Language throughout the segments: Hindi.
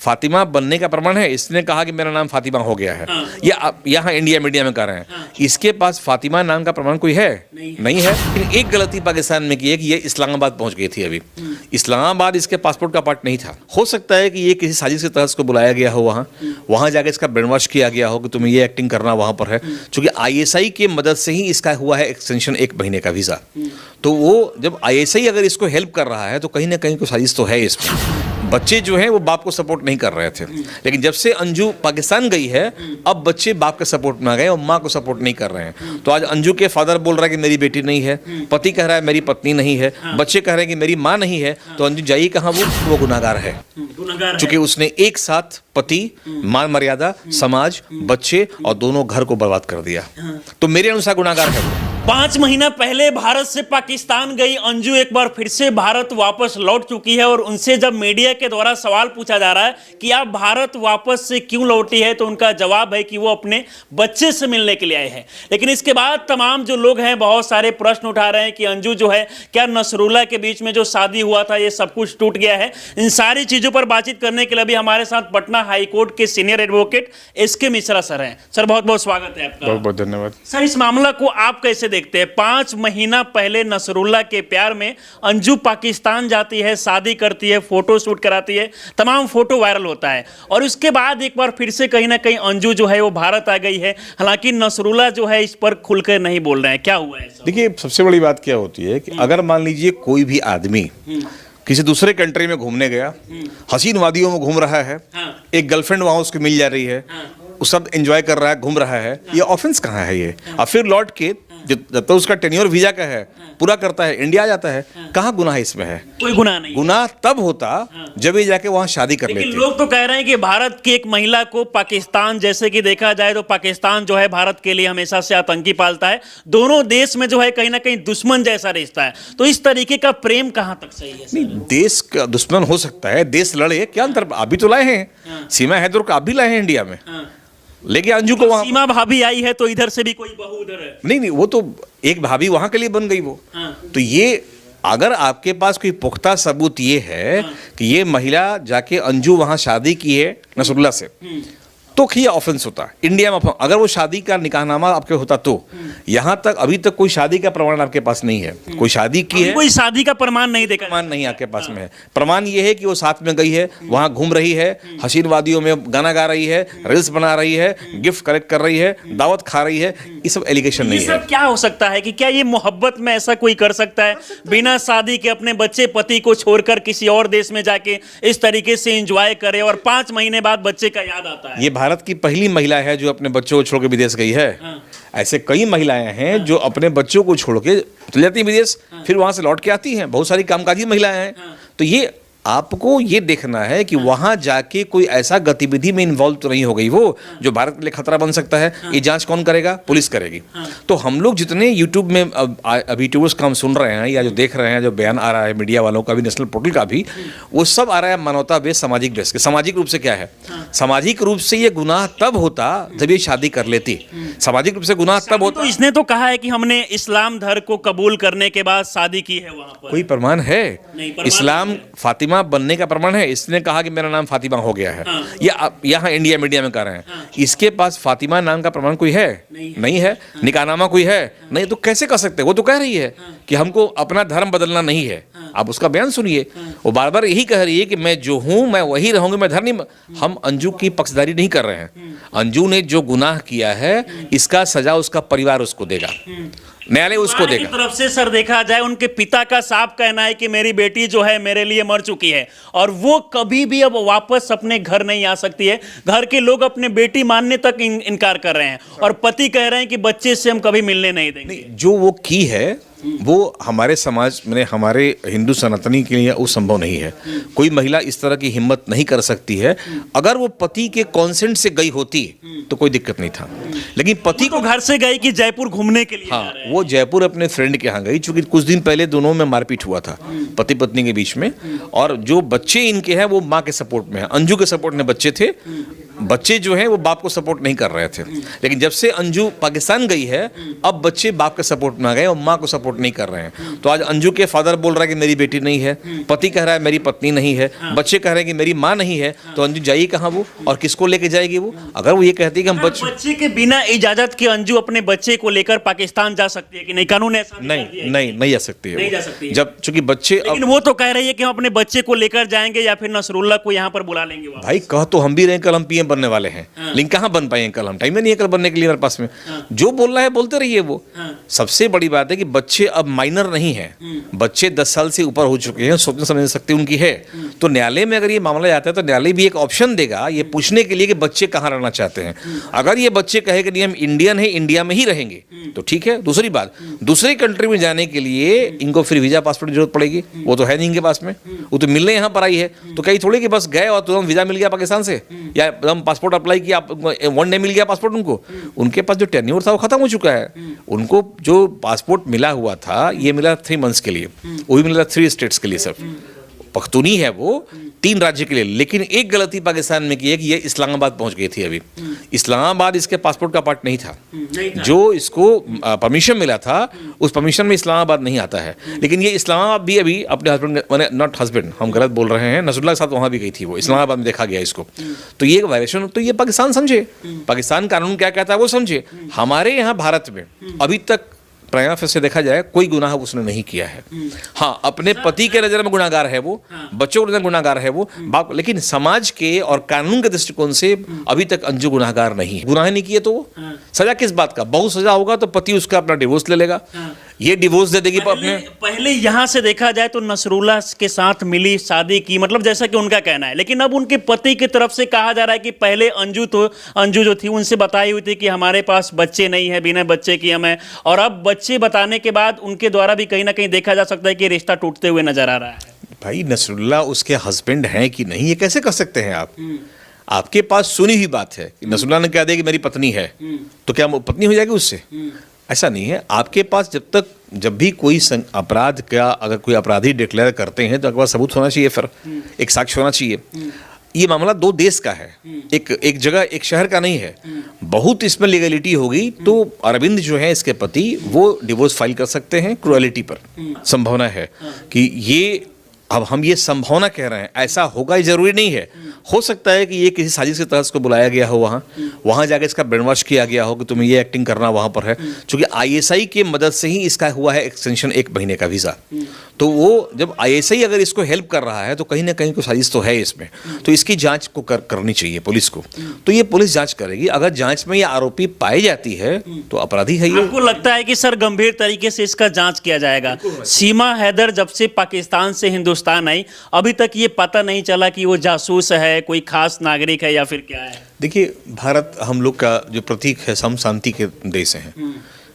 फातिमा बनने का प्रमाण है, इसने कहा कि मेरा नाम फातिमा हो गया है। ये यहाँ इंडिया मीडिया में कर रहे हैं। इसके पास फातिमा नाम का प्रमाण कोई है? नहीं है। लेकिन एक गलती पाकिस्तान में की है कि ये इस्लामाबाद पहुंच गई थी। अभी इस्लामाबाद इसके पासपोर्ट का पार्ट नहीं था। हो सकता है कि ये किसी साजिश के तहत इसको बुलाया गया हो, वहाँ जाके इसका ब्रेन वॉश किया गया हो कि तुम्हें ये एक्टिंग करना वहाँ पर है। क्योंकि ISI की मदद से ही इसका हुआ है एक्सटेंशन 1 महीने का वीज़ा। तो वो जब ISI अगर इसको हेल्प कर रहा है तो कहीं ना कहीं कोई साजिश तो है इसमें। बच्चे जो हैं वो बाप को सपोर्ट नहीं कर रहे थे, लेकिन जब से अंजू पाकिस्तान गई है अब बच्चे बाप के सपोर्ट में आ गए और माँ को सपोर्ट नहीं कर रहे हैं। तो आज अंजू के फादर बोल रहा है कि मेरी बेटी नहीं है, पति कह रहा है मेरी पत्नी नहीं है, बच्चे कह रहे हैं कि मेरी माँ नहीं है। तो अंजू जाइए कहाँ? वो गुनाहगार है, क्योंकि उसने एक साथ पति, मान मर्यादा, समाज, बच्चे और दोनों घर को बर्बाद कर दिया। तो मेरे अनुसार गुनाहगार है। 5 महीना पहले भारत से पाकिस्तान गई अंजू एक बार फिर से भारत वापस लौट चुकी है और उनसे जब मीडिया के द्वारा सवाल पूछा जा रहा है कि आप भारत वापस से क्यों लौटी है, तो उनका जवाब है कि वो अपने बच्चे से मिलने के लिए आए हैं। लेकिन इसके बाद तमाम जो लोग हैं बहुत सारे प्रश्न उठा रहे हैं कि अंजू जो है क्या नसरुल्ला के बीच में जो शादी हुआ था ये सब कुछ टूट गया है। इन सारी चीज़ों पर बातचीत करने के लिए भी हमारे साथ पटना हाईकोर्ट के senior advocate SK Mishra sir हैं। सर बहुत बहुत स्वागत है आपका। बहुत बहुत धन्यवाद। सर इस मामला को आप कैसे देखते हैं? 5 महीना पहले नसरुल्ला के प्यार में अंजू पाकिस्तान जाती है, शादी करती है, फोटो शूट कराती है, तमाम फोटो वायरल होता है और उसके बाद एक बार फिर से कहीं ना कहीं अंजू जो है वो भारत आ गई है। हालांकि नसरुल्ला जो है इस पर खुलकर नहीं बोल रहे हैं, क्या हुआ है? देखिए, सबसे बड़ी बात क्या होती है कि अगर मान लीजिए कोई भी आदमी किसी दूसरे कंट्री में घूमने गया, हसीन वादियों में घूम रहा है, एक गर्लफ्रेंड वहां उसको मिल जा रही है, वो सब एंजॉय कर रहा है, घूम रहा है, ये ऑफेंस कहाँ है ये? और फिर लौट के जब तक उसका टेन्योर वीजा का है पूरा करता है, इंडिया जाता है, कहाँ गुनाह इसमें है? कोई गुनाह नहीं। गुनाह तब होता जब ये जाके वहाँ शादी कर लेते। लोग तो कह रहे हैं कि भारत की एक महिला को पाकिस्तान, जैसे कि देखा जाए तो पाकिस्तान जो है भारत के लिए हमेशा से आतंकी पालता है, दोनों देश में जो है कहीं ना कहीं दुश्मन जैसा रिश्ता है। तो इस तरीके का प्रेम कहाँ तक सही है? नहीं, देश का दुश्मन हो सकता है, देश लड़े, क्या अंतर? अभी तो लाए हैं सीमा हैदर को, आप भी लाए हैं इंडिया में, लेकिन अंजू को वहां सीमा भाभी आई है तो इधर से भी कोई बहू उधर है। नहीं, वो तो एक भाभी वहां के लिए बन गई वो। तो ये अगर आपके पास कोई पुख्ता सबूत ये है कि ये महिला जाके अंजू वहां शादी की है नसरुल्ला से, तो ये ऑफेंस होता है इंडिया में। अगर वो शादी का निकाहनामा आपके होता तो यहाँ तक अभी तक कोई शादी का प्रमाण आपके पास नहीं है। कोई शादी की है, कोई शादी का प्रमाण नहीं देखा, प्रमाण नहीं आपके पास में है। प्रमाण ये है कि वो साथ में गई है, वहाँ घूम रही है, हसीन वादियों में गाना गा रही है, रील्स बना रही है, गिफ्ट कलेक्ट कर रही है, दावत खा रही है। ये सब एलिगेशन नहीं है। क्या हो सकता है कि क्या ये मोहब्बत में ऐसा कोई कर सकता है बिना शादी के अपने बच्चे पति को छोड़कर किसी और देश में जाके इस तरीके से एंजॉय करे और 5 महीने बाद बच्चे का याद आता है? ये भारत की पहली महिला है जो अपने बच्चों को छोड़ के विदेश गई है। ऐसे कई महिलाएं हैं जो अपने बच्चों को छोड़ के चली जाती हैं विदेश, फिर वहां से लौट के आती हैं। बहुत सारी कामकाजी महिलाएं हैं। तो ये आपको ये देखना है कि वहां जाके कोई ऐसा गतिविधि में इन्वॉल्व तो नहीं हो गई वो जो भारत के लिए खतरा बन सकता है। ये जांच कौन करेगा? पुलिस करेगी। तो हम लोग जितने यूट्यूब में अभी यूट्यूबर्स का हम सुन रहे हैं या जो देख रहे हैं, जो बयान आ रहा है मीडिया वालों का भी, नेशनल पोर्टल का भी, वो सब आ रहा है मानवता बेस, सामाजिक बेस के। सामाजिक रूप से क्या है? सामाजिक रूप से ये गुनाह तब होता जब ये शादी कर लेती। सामाजिक रूप से गुनाह तब होता। तो इसने तो कहा है कि हमने इस्लाम धर्म को कबूल करने के बाद शादी की है। वहां पर कोई प्रमाण है? इस्लाम फातिमा बनने का प्रमाण है, इसने कहा कि मेरा नाम फातिमा हो गया है। ये यहाँ इंडिया मीडिया में कर रहे हैं। इसके पास फातिमा नाम का प्रमाण कोई है? नहीं है। निकाहनामा कोई है? नहीं। तो कैसे कर सकते? वो तो कह रही है कि हमको अपना धर्म बदलना नहीं है। आप उसका बयान सुनिए, वो बार बार यही कह रही है कि मैं जो हूं मैं वही रहूंगी, मैं धर्म नहीं। हम अंजू की पक्षधारी नहीं कर रहे हैं। अंजू ने जो गुनाह किया है इसका सजा उसका परिवार उसको देगा, न्यायालय उसको देगा। तरफ से सर देखा जाए उनके पिता का साफ कहना है कि मेरी बेटी जो है मेरे लिए मर चुकी है और वो कभी भी अब वापस अपने घर नहीं आ सकती है। घर के लोग अपने बेटी मानने तक इनकार कर रहे हैं और पति कह रहे हैं कि बच्चे से हम कभी मिलने नहीं देंगे। जो वो की है वो हमारे समाज में, हमारे हिंदू सनातनी के लिए वो संभव नहीं है। कोई महिला इस तरह की हिम्मत नहीं कर सकती है। अगर वो पति के कॉन्सेंट से गई होती तो कोई दिक्कत नहीं था, लेकिन पति को घर से गई कि जयपुर घूमने के लिए। हाँ, वो जयपुर अपने फ्रेंड के यहाँ गई, चूंकि कुछ दिन पहले दोनों में मारपीट हुआ था पति पत्नी के बीच में। और जो बच्चे इनके हैं वो माँ के सपोर्ट में है, अंजू के सपोर्ट में बच्चे थे। बच्चे जो हैं वो बाप को सपोर्ट नहीं कर रहे थे, लेकिन जब से अंजू पाकिस्तान गई है अब बच्चे बाप के सपोर्ट में आ गए और माँ को सपोर्ट नहीं कर रहे हैं। तो आज अंजू के फादर बोल रहा है कि मेरी बेटी नहीं है, पति कह रहा है मेरी पत्नी नहीं है, बच्चे कह रहे हैं कि मेरी माँ नहीं है, तो अंजू जाएगी कहाँ वो और किसको लेके जाएगी वो? अगर वो ये कहती है कि हम बच्चे के बिना इजाजत के अंजू अपने बच्चे को लेकर पाकिस्तान जा सकती है कि नहीं? कानून ऐसा नहीं जा सकती है, नहीं जा सकती है। जब चूंकि बच्चे लेकिन वो तो कह रही है कि हम अपने बच्चे को लेकर जाएंगे या फिर नसरुल्लाह को यहाँ पर बुला लेंगे वापस। भाई कह तो हम भी रहे कल हम पीएम बनने वाले हैं, लेकिन कहाँ बन पाए कल? हम टाइम नहीं है कल बनने के लिए मेरे पास में। जो बोल रहा है बोलते रहिए वो। सबसे बड़ी बात है कि बच्चे अब माइनर नहीं है, बच्चे 10 साल से ऊपर हो चुके हैं, सोचने समझने शक्ति उनकी है। तो न्यायालय में अगर ये मामला जाता है तो न्यायालय भी एक ऑप्शन देगा ये पूछने के लिए कि बच्चे कहाँ रहना चाहते हैं। अगर ये बच्चे कहे कि नहीं हम इंडियन है, इंडिया में ही रहेंगे, तो ठीक है। दूसरी बात, दूसरी कंट्री में जाने के लिए इनको फिर वीजा पासपोर्ट की जरूरत पड़ेगी, वो तो है नहीं इनके पास में, वो तो मिलने यहाँ पर आई है। तो कहीं थोड़ी कि बस गए और तुरंत वीजा मिल गया पाकिस्तान से या एकदम पासपोर्ट अप्लाई किया 1 डे मिल गया पासपोर्ट उनको। उनके पास जो टेन्योर था वो खत्म हो चुका है। उनको जो पासपोर्ट मिला हुआ था ये मिला 3 मंथ्स के लिए, वो भी मिला 3 स्टेट्स के लिए सिर्फ। पख्तूनी है वो 3 राज्य के लिए। लेकिन एक गलती पाकिस्तान में की है कि ये इस्लामाबाद पहुंच गई थी। अभी इस्लामाबाद इसके पासपोर्ट का पार्ट नहीं था, जो इसको परमिशन मिला था उस परमिशन में इस्लामाबाद नहीं आता है। लेकिन ये इस्लामाबाद भी अभी अपने हस्बैंड मैंने नॉट हस्बैंड हम गलत बोल रहे हैं, नसरुल्लाह के साथ वहां भी गई थी वो, इस्लामाबाद में देखा गया इसको। तो ये वायलेशन, तो ये पाकिस्तान समझे, पाकिस्तान कानून क्या कहता है वो समझे। हमारे यहाँ भारत में अभी तक प्राइमा फेस से देखा जाए कोई गुनाह उसने नहीं किया है। हाँ, अपने पति के नजर में गुनाहगार है वो, बच्चों के नजर गुनाहगार है वो, बाप, लेकिन समाज के और कानून के दृष्टिकोण से अभी तक अंजू गुनाहगार नहीं है। गुनाह नहीं किए तो वो सजा किस बात का? बहुत सजा होगा तो पति उसका अपना डिवोर्स ले लेगा, ये डिवोर्स दे देगी अपने। पहले यहाँ से देखा जाए तो नसरुल्लाह के साथ मिली, शादी की, मतलब जैसा कि उनका कहना है। लेकिन अब उनके पति की तरफ से कहा जा रहा है कि पहले अंजू जो थी उनसे बताई हुई थी कि हमारे पास बच्चे नहीं है, बिना बच्चे की हमें, और अब बच्चे बताने के बाद उनके द्वारा भी कहीं ना कहीं देखा जा सकता है कि रिश्ता टूटते हुए नजर आ रहा है। भाई नसरुल्लाह उसके हस्बैंड हैं कि नहीं, ये कैसे कर सकते हैं आप? आपके पास सुनी हुई बात है कि नसरुल्लाह ने कह दिया कि मेरी पत्नी है, तो क्या वो पत्नी हो जाएगी उससे? ऐसा नहीं है। आपके पास जब भी कोई अपराध का अगर कोई अपराधी डिक्लेयर करते हैं तो आपके पास सबूत होना चाहिए, फिर एक साक्ष्य होना चाहिए। ये मामला 2 देश का है, एक जगह एक शहर का नहीं है। बहुत इसमें लीगलिटी होगी तो अरविंद जो है इसके पति वो डिवोर्स फाइल कर सकते हैं। क्रुएलिटी पर संभावना है कि ये, अब हम ये संभावना कह रहे हैं, ऐसा होगा ये जरूरी नहीं है। हो सकता है कि ये किसी साजिश के तहत इसको बुलाया गया हो, वहाँ जाके इसका ब्रेन वॉश किया गया हो कि तुम्हें ये एक्टिंग करना वहाँ पर है। क्योंकि ISI की मदद से ही इसका हुआ है एक्सटेंशन 1 महीने का वीज़ा। तो वो जब ISI अगर इसको हेल्प कर रहा है तो कहीं ना कहीं कोई साजिश तो है इसमें, तो इसकी जांच को करनी चाहिए पुलिस को। तो ये पुलिस जांच करेगी, अगर जांच में ये आरोपी पाई जाती है तो अपराधी है ये। आपको लगता है कि सर गंभीर तरीके से इसका जांच किया जाएगा? सीमा हैदर जब से पाकिस्तान से हिंदुस्तान आई अभी तक ये पता नहीं चला कि वो जासूस है, कोई खास नागरिक है या फिर क्या है? देखिए, भारत हम लोग का जो प्रतीक है, सम शांति के देश हैं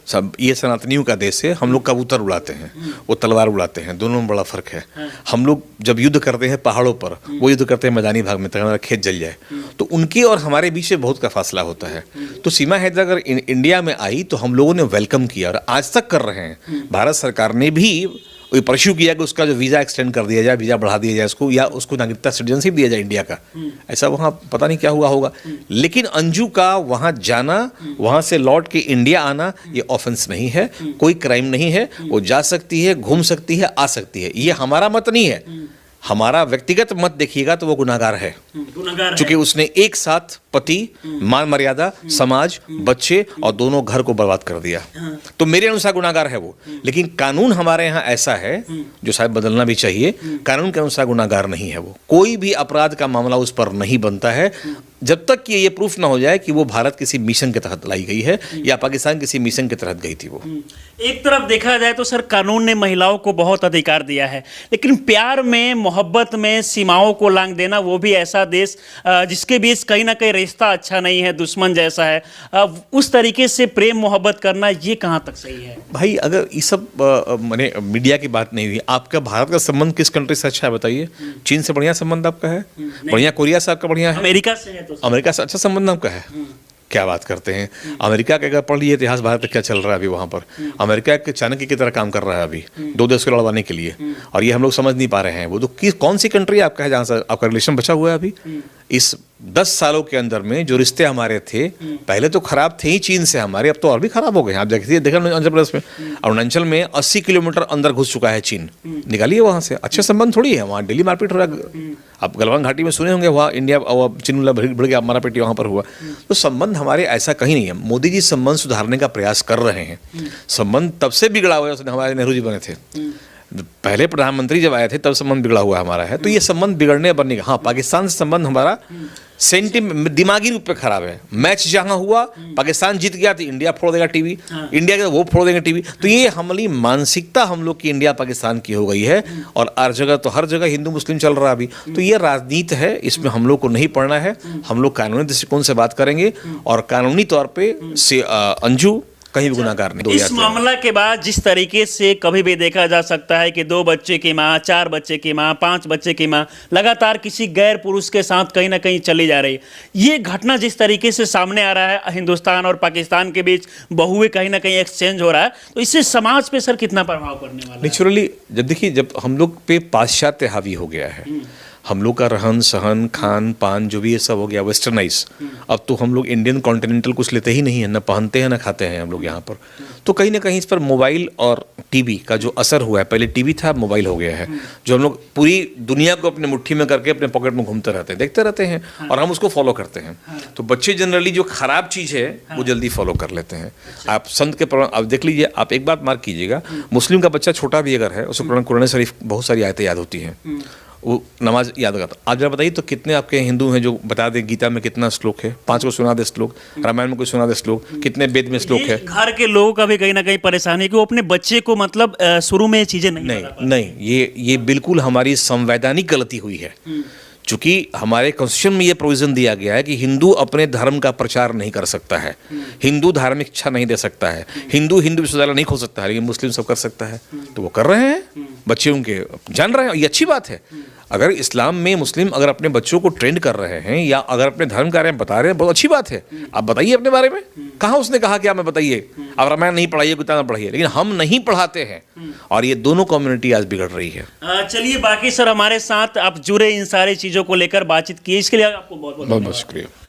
सब, ये सनातनियों का देश है। हम लोग कबूतर उड़ाते हैं, वो तलवार उड़ाते हैं, दोनों में बड़ा फर्क है। हम लोग जब युद्ध करते हैं पहाड़ों पर, वो युद्ध करते हैं मैदानी भाग में, तक हमारा खेत जल जाए। तो उनके और हमारे बीच में बहुत का फासला होता है। तो सीमा हैदर अगर इंडिया में आई तो हम लोगों ने वेलकम किया और आज तक कर रहे हैं। भारत सरकार ने भी परस्यू किया कि उसका जो वीज़ा एक्सटेंड कर दिया जाए, वीज़ा बढ़ा दिया जाए उसको, या उसको नागरिकता सिटीजनशिप दिया जाए इंडिया का। ऐसा वहाँ पता नहीं क्या हुआ होगा। लेकिन अंजू का वहाँ जाना, वहाँ से लौट के इंडिया आना, ये ऑफेंस नहीं है, कोई क्राइम नहीं है। वो जा सकती है, घूम सकती है, आ सकती है। ये हमारा मत नहीं है, हमारा व्यक्तिगत मत देखिएगा तो वो गुनाहगार है, क्योंकि उसने एक साथ पति, मान मर्यादा, समाज, बच्चे और दोनों घर को बर्बाद कर दिया। तो मेरे अनुसार गुनाहगार है वो। लेकिन कानून हमारे यहाँ ऐसा है जो शायद बदलना भी चाहिए। कानून के अनुसार गुनाहगार नहीं है वो। कोई भी अपराध का मामला उस पर नहीं बनता है जब तक कि ये प्रूफ ना हो जाए कि वो भारत किसी मिशन के तहत लाई गई है या पाकिस्तान किसी मिशन के तहत गई थी वो। एक तरफ देखा जाए तो सर कानून ने महिलाओं को बहुत अधिकार दिया है, लेकिन प्यार में, मोहब्बत में सीमाओं को लांघ देना, वो भी ऐसा देश जिसके बीच कहीं ना कहीं रिश्ता अच्छा नहीं है, दुश्मन जैसा है, उस तरीके से प्रेम मोहब्बत करना ये कहाँ तक सही है? भाई अगर ये सब मैंने मीडिया की बात नहीं हुई, आपका भारत का संबंध किस कंट्री से अच्छा है बताइए? चीन से बढ़िया संबंध आपका है? बढ़िया? कोरिया से आपका बढ़िया है? अमेरिका से है। तो अमेरिका से अच्छा संबंध आपका है? क्या बात करते हैं। अमेरिका का अगर पढ़ लिए इतिहास, भारत में क्या चल रहा है अभी वहाँ पर। अमेरिका के चाणक्य की तरह काम कर रहा है अभी 2 देश को लड़वाने के लिए, और ये हम लोग समझ नहीं पा रहे हैं। वो तो कौन सी कंट्री आपका है जहाँ से आपका रिलेशन बचा हुआ है अभी? इस 10 सालों के अंदर में जो रिश्ते हमारे थे पहले तो खराब थे ही चीन से हमारे, अब तो और भी खराब हो गए हैं। आप देखिए देखा अरुणाचल प्रदेश में, अरुणाचल में 80 किलोमीटर अंदर घुस चुका है चीन, निकालिए वहाँ से। अच्छे संबंध थोड़ी है वहाँ, डेली मारपीट हो रहा है। आप गलवान घाटी में सुने होंगे वहाँ इंडिया चीन भिड़ गया, मारापीट वहाँ पर हुआ। तो संबंध हमारे ऐसा कहीं नहीं है। मोदी जी संबंध सुधारने का प्रयास कर रहे हैं। संबंध तब से बिगड़ा हुआ है, हमारे नेहरू जी बने थे, पहले प्रधानमंत्री जब आए थे तब संबंध बिगड़ा हुआ हमारा है। तो ये संबंध बिगड़ने बनने का, हाँ पाकिस्तान से संबंध हमारा दिमागी रूप पे खराब है। मैच जहां हुआ पाकिस्तान जीत गया तो इंडिया फोड़ देगा टीवी, इंडिया के वो फोड़ देंगे टीवी। तो ये हमारी मानसिकता हम लोग की इंडिया पाकिस्तान की हो गई है। और हर जगह तो हर जगह हिंदू मुस्लिम चल रहा है अभी। तो ये राजनीति है, इसमें हम लोग को नहीं पढ़ना है। हम लोग कानूनी दृष्टिकोण से बात करेंगे और कानूनी तौर पे से अंजू कहीं भी गुनाहगार नहीं। इस मामला के बाद जिस तरीके से कभी भी देखा जा सकता है कि 2 बच्चे की माँ, 4 बच्चे की माँ, 5 बच्चे की माँ लगातार किसी गैर पुरुष के साथ कहीं ना कहीं चली जा रही है। ये घटना जिस तरीके से सामने आ रहा है, हिंदुस्तान और पाकिस्तान के बीच बहुए कहीं ना कहीं एक्सचेंज हो रहा है, तो इससे समाज पे सर कितना प्रभाव पड़ने वाला है? नेचुरली जब देखिए, जब हम लोग पे पाश्चात्य हावी हो गया है, हम लोग का रहन सहन खान पान जो भी ये सब हो गया वेस्टर्नाइज। अब तो हम लोग इंडियन कॉन्टिनेंटल कुछ लेते ही नहीं है, ना पहनते हैं ना खाते हैं हम लोग यहाँ पर। तो कहीं ना कहीं इस पर मोबाइल और टीवी का जो असर हुआ है, पहले टीवी था मोबाइल हो गया है, जो हम लोग पूरी दुनिया को अपने मुट्ठी में करके अपने पॉकेट में घूमते रहते हैं, देखते रहते हैं और हम उसको फॉलो करते हैं। तो बच्चे जनरली जो खराब चीज़ है वो जल्दी फॉलो कर लेते हैं। आप संत के प्रमाण आप देख लीजिए, आप एक बात मार्क कीजिएगा, मुस्लिम का बच्चा छोटा भी अगर है उसको कुरान शरीफ बहुत सारी आयतें याद होती हैं, वो नमाज याद करता। आज जरा बताइए तो कितने आपके हिंदू हैं जो बता दें गीता में कितना श्लोक है? 5 को सुना दे श्लोक, रामायण में कोई सुना दे श्लोक, कितने वेद में श्लोक है? घर के लोगों का भी कहीं ना कहीं परेशानी है कि वो अपने बच्चे को मतलब शुरू में ये चीजें नहीं, ये बिल्कुल हमारी संवैधानिक गलती हुई है। चूंकि हमारे कॉन्स्टिट्यूशन में ये प्रोविजन दिया गया है कि हिंदू अपने धर्म का प्रचार नहीं कर सकता है, हिंदू धार्मिक इच्छा नहीं दे सकता है, हिंदू विश्वविद्यालय नहीं खोल सकता है, लेकिन मुस्लिम सब कर सकता है। तो वो कर रहे हैं, बच्चे उनके जान रहे हैं, ये अच्छी बात है। अगर इस्लाम में मुस्लिम अगर अपने बच्चों को ट्रेंड कर रहे हैं या अगर अपने धर्म के बारे में बता रहे हैं, बहुत अच्छी बात है। आप बताइए अपने बारे में, कहाँ उसने कहा कि आप मैं बताइए, आप रामायण नहीं पढ़ाइए, गीता ना पढ़ाइए, लेकिन हम नहीं पढ़ाते हैं और ये दोनों कम्युनिटी आज बिगड़ रही है। चलिए, बाकी सर हमारे साथ आप जुड़े इन सारी चीज़ों को लेकर बातचीत की, इसके लिए आपको बहुत बहुत शुक्रिया।